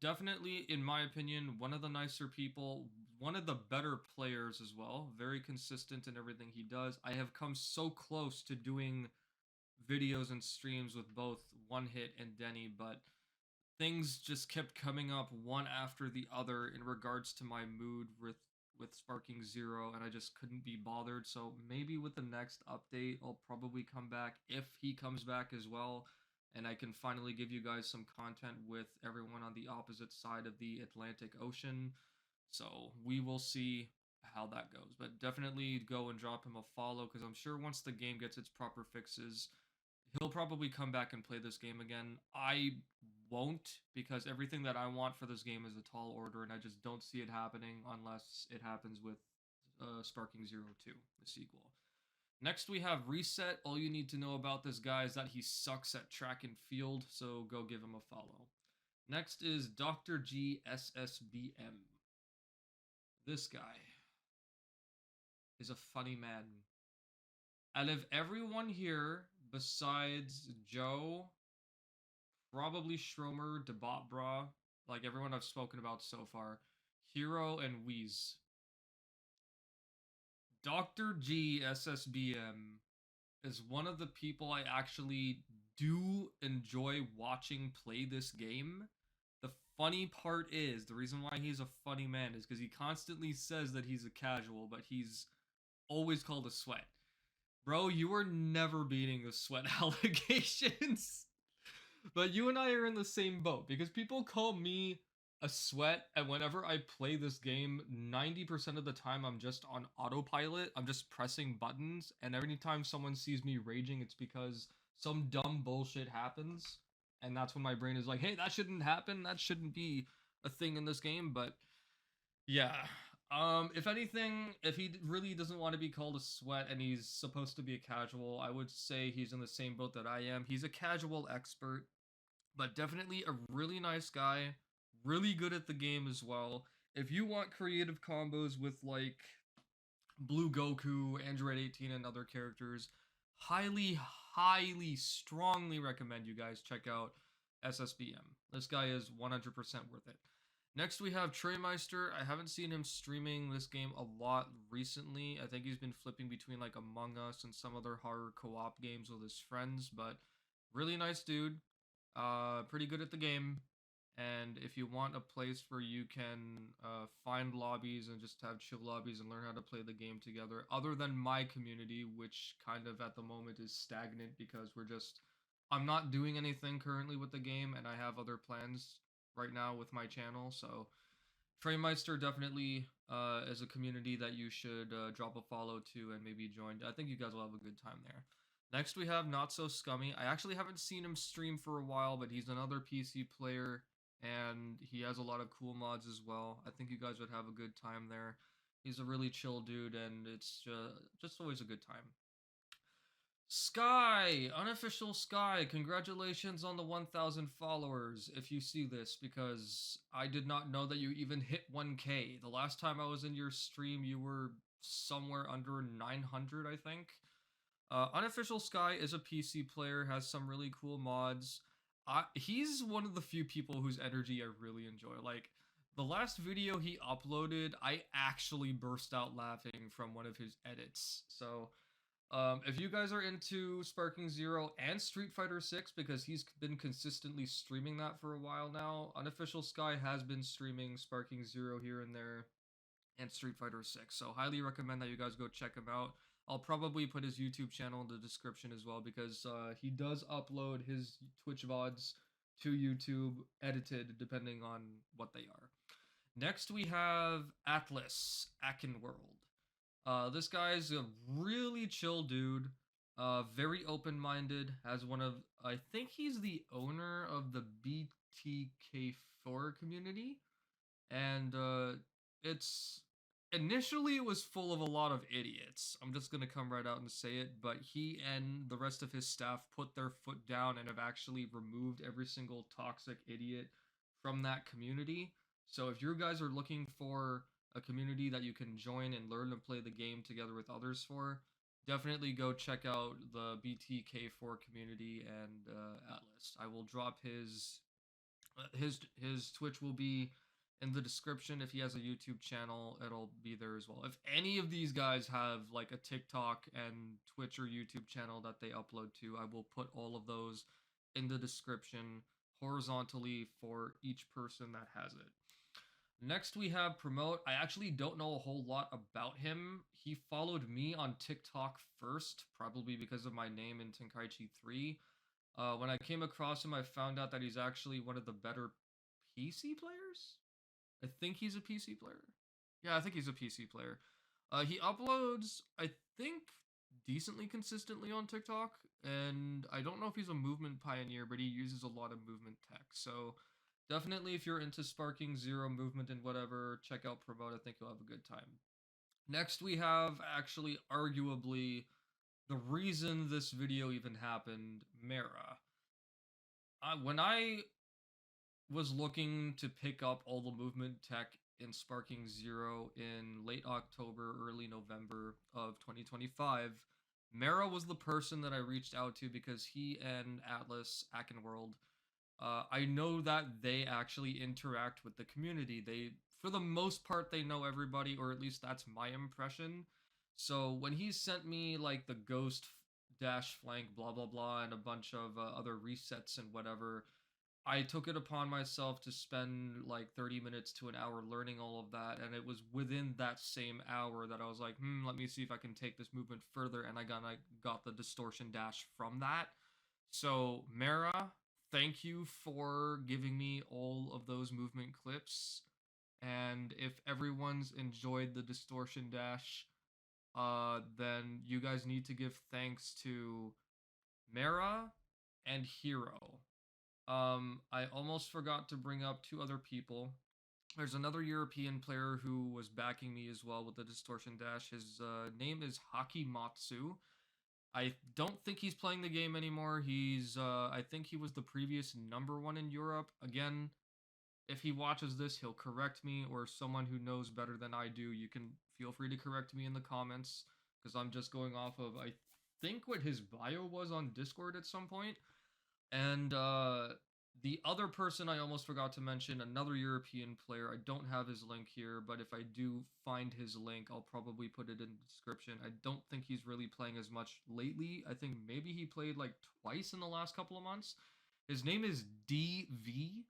definitely, in my opinion, one of the nicer people, one of the better players as well. Very consistent in everything he does. I have come so close to doing videos and streams with both One Hit and Denny, but things just kept coming up one after the other in regards to my mood with Sparking Zero, and I just couldn't be bothered. So maybe with the next update, I'll probably come back if he comes back as well, and I can finally give you guys some content with everyone on the opposite side of the Atlantic Ocean. So we will see how that goes. But definitely go and drop him a follow because I'm sure once the game gets its proper fixes, he'll probably come back and play this game again. I won't because everything that I want for this game is a tall order, and I just don't see it happening unless it happens with Sparking Zero 2, the sequel. Next, we have Reset. All you need to know about this guy is that he sucks at track and field, so go give him a follow. Next is Dr. G SSBM. This guy is a funny man. Out of everyone here, besides Joe, probably Stromer, Debatbra, like everyone I've spoken about so far, Hero, and Wheeze. Dr. G SSBM is one of the people I actually do enjoy watching play this game. The funny part is, the reason why he's a funny man is because he constantly says that he's a casual, but he's always called a sweat. Bro, you are never beating the sweat allegations. But you and I are in the same boat because people call me a sweat, and whenever I play this game, 90% of the time I'm just on autopilot. I'm just pressing buttons, and every time someone sees me raging, it's because some dumb bullshit happens, and that's when my brain is like, hey, that shouldn't happen. That shouldn't be a thing in this game. But yeah. If anything, if he really doesn't want to be called a sweat and he's supposed to be a casual, I would say he's in the same boat that I am. He's a casual expert, but definitely a really nice guy, really good at the game as well. If you want creative combos with like Blue Goku, Android 18, and other characters, highly, strongly recommend you guys check out SSBM. This guy is 100% worth it. Next, we have Treymeister. I haven't seen him streaming this game a lot recently. I think he's been flipping between like Among Us and some other horror co-op games with his friends, but really nice dude. Pretty good at the game. And if you want a place where you can find lobbies and just have chill lobbies and learn how to play the game together, other than my community, which kind of at the moment is stagnant because I'm not doing anything currently with the game and I have other plans right now with my channel. So Treymeister definitely is a community that you should drop a follow to and maybe join. I think you guys will have a good time there. Next, we have Not So Scummy. I actually haven't seen him stream for a while, but he's another PC player, and he has a lot of cool mods as well. I think you guys would have a good time there. He's a really chill dude, and it's just always a good time. Sky, unofficial Sky, congratulations on the 1,000 followers if you see this, because I did not know that you even hit 1K. The last time I was in your stream, you were somewhere under 900, I think. Unofficial Sky is a PC player, has some really cool mods. He's one of the few people whose energy I really enjoy. Like, the last video he uploaded, I actually burst out laughing from one of his edits. So, if you guys are into Sparking Zero and Street Fighter 6, because he's been consistently streaming that for a while now, Unofficial Sky has been streaming Sparking Zero here and there and Street Fighter 6. So highly recommend that you guys go check him out. I'll probably put his YouTube channel in the description as well because he does upload his Twitch VODs to YouTube edited depending on what they are. Next we have Atlas Akenworld. This guy's a really chill dude, very open-minded, has I think he's the owner of the BTK4 community, and it's, initially it was full of a lot of idiots. I'm just gonna come right out and say it, but he and the rest of his staff put their foot down and have actually removed every single toxic idiot from that community. So if you guys are looking for a community that you can join and learn to play the game together with others for, definitely go check out the BTK4 community and Atlas. I will drop his Twitch will be in the description. If he has a YouTube channel, it'll be there as well. If any of these guys have like a TikTok and Twitch or YouTube channel that they upload to, I will put all of those in the description horizontally for each person that has it. Next we have Promote. I actually don't know a whole lot about him. He followed me on TikTok first, probably because of my name in Tenkaichi 3. When I came across him, I found out that he's actually one of the better PC players. I think he's a PC player. Yeah, I think he's a PC player. He uploads, I think, decently consistently on TikTok, and I don't know if he's a movement pioneer, but he uses a lot of movement tech. So definitely, if you're into Sparking Zero movement and whatever, check out Promote. I think you'll have a good time. Next, we have actually arguably the reason this video even happened, Mara. When I was looking to pick up all the movement tech in Sparking Zero in late October, early November of 2025, Mara was the person that I reached out to because he and Atlas Akenworld, I know that they actually interact with the community. They, for the most part, they know everybody, or at least that's my impression. So when he sent me like the Ghost Dash flank, blah blah blah, and a bunch of other resets and whatever, I took it upon myself to spend like 30 minutes to an hour learning all of that, and it was within that same hour that I was like, let me see if I can take this movement further, and I got the Distortion Dash from that. So, Mara, thank you for giving me all of those movement clips, and if everyone's enjoyed the Distortion Dash, then you guys need to give thanks to Mara and Hero. I almost forgot to bring up two other people. There's another European player who was backing me as well with the Distortion Dash. His name is Hakimatsu. I don't think he's playing the game anymore. I think he was the previous #1 in Europe. Again, if he watches this, he'll correct me, or someone who knows better than I do, you can feel free to correct me in the comments, because I'm just going off of, I think, what his bio was on Discord at some point. And the other person I almost forgot to mention, another European player. I don't have his link here, but if I do find his link, I'll probably put it in the description. I don't think he's really playing as much lately. I think maybe he played like twice in the last couple of months. His name is DV.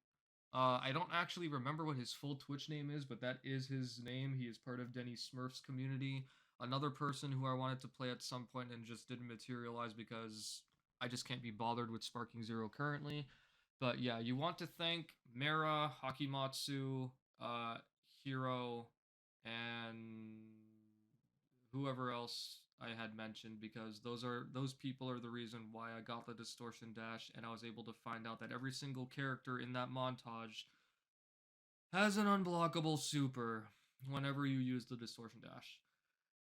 I don't actually remember what his full Twitch name is, but that is his name. He is part of Denny Smurf's community. Another person who I wanted to play at some point and just didn't materialize because I just can't be bothered with Sparking Zero currently. But yeah, you want to thank Mara, Hakimatsu, Hiro, and whoever else I had mentioned, because those people are the reason why I got the Distortion Dash, and I was able to find out that every single character in that montage has an unblockable super whenever you use the Distortion Dash.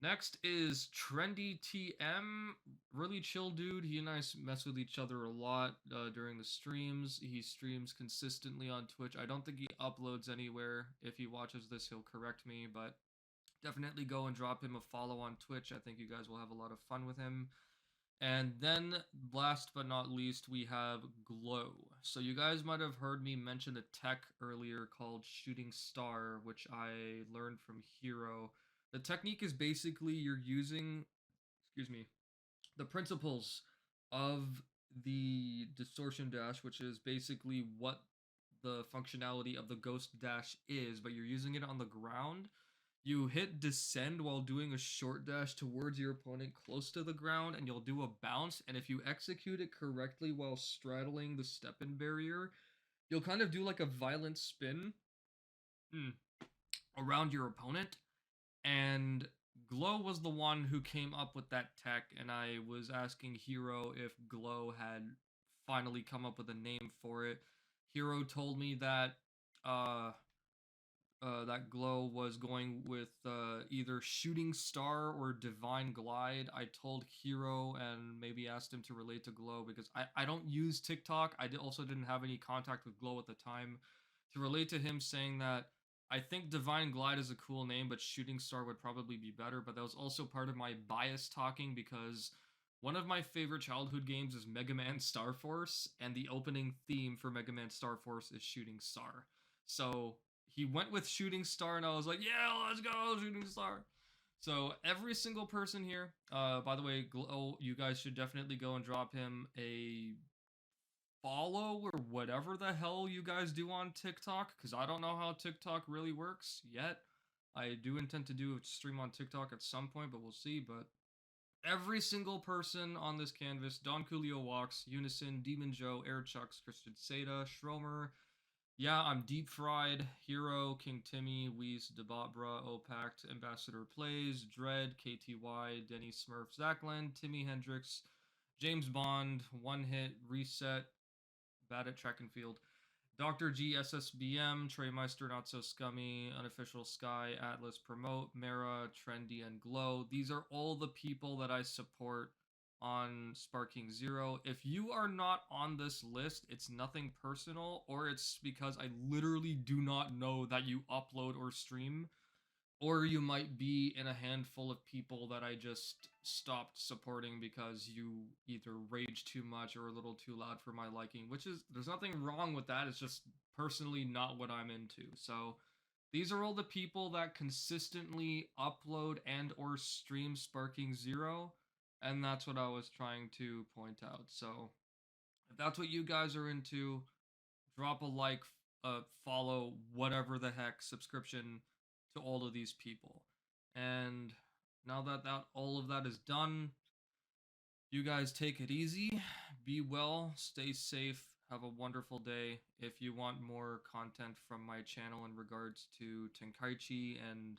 Next is Trendy TM, really chill dude. He and I mess with each other a lot during the streams. He streams consistently on Twitch. I don't think he uploads anywhere. If he watches this, he'll correct me, but definitely go and drop him a follow on Twitch. I think you guys will have a lot of fun with him. And then, last but not least, we have Glow. So you guys might have heard me mention a tech earlier called Shooting Star, which I learned from Hero. The technique is basically you're using, the principles of the Distortion Dash, which is basically what the functionality of the Ghost Dash is, but you're using it on the ground. You hit descend while doing a short dash towards your opponent close to the ground, and you'll do a bounce, and if you execute it correctly while straddling the step-in barrier, you'll kind of do like a violent spin around your opponent. And Glow was the one who came up with that tech, and I was asking Hero if Glow had finally come up with a name for it. Hero told me that that Glow was going with either Shooting Star or Divine Glide. I told Hero and maybe asked him to relate to Glow because I don't use TikTok. I also didn't have any contact with Glow at the time. To relate to him saying that I think Divine Glide is a cool name, but Shooting Star would probably be better. But that was also part of my bias talking because one of my favorite childhood games is Mega Man Star Force, and the opening theme for Mega Man Star Force is Shooting Star. So he went with Shooting Star, and I was like, yeah, let's go, Shooting Star. So every single person here, by the way, you guys should definitely go and drop him a follow or whatever the hell you guys do on TikTok, because I don't know how TikTok really works yet. I do intend to do a stream on TikTok at some point, but we'll see. But every single person on this canvas, DonCoolioWalks, Unison, DemonJoe, Airchucks, Christian Seda, Schromer, yeah, I'm Deep Fried, Hero, King Timmy, Weiss, Debotbra, Opact, Ambassador Plays, Dread, KTY, Denny Smurf, Zachlin, Timmy Hendricks, James Bond, One Hit, Reset, Bad at Track and Field, Dr. G, SSBM, Treymeister, Not So Scummy, Unofficial Sky, Atlas, Promote, Mara, Trendy, and Glow. These are all the people that I support on Sparking Zero. If you are not on this list, it's nothing personal, or it's because I literally do not know that you upload or stream, or you might be in a handful of people that I just stopped supporting because you either rage too much or a little too loud for my liking, which is, there's nothing wrong with that, it's just personally not what I'm into. So these are all the people that consistently upload and or stream Sparking Zero, and that's what I was trying to point out. So if that's what you guys are into, drop a like, follow, whatever the heck, subscription to all of these people. And now that all of that is done, you guys take it easy, be well, stay safe, have a wonderful day. If you want more content from my channel in regards to Tenkaichi and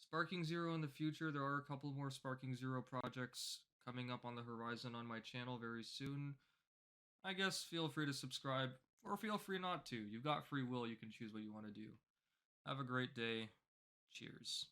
Sparking Zero in the future, there are a couple more Sparking Zero projects coming up on the horizon on my channel very soon. I guess feel free to subscribe, or feel free not to. You've got free will, you can choose what you want to do. Have a great day. Cheers.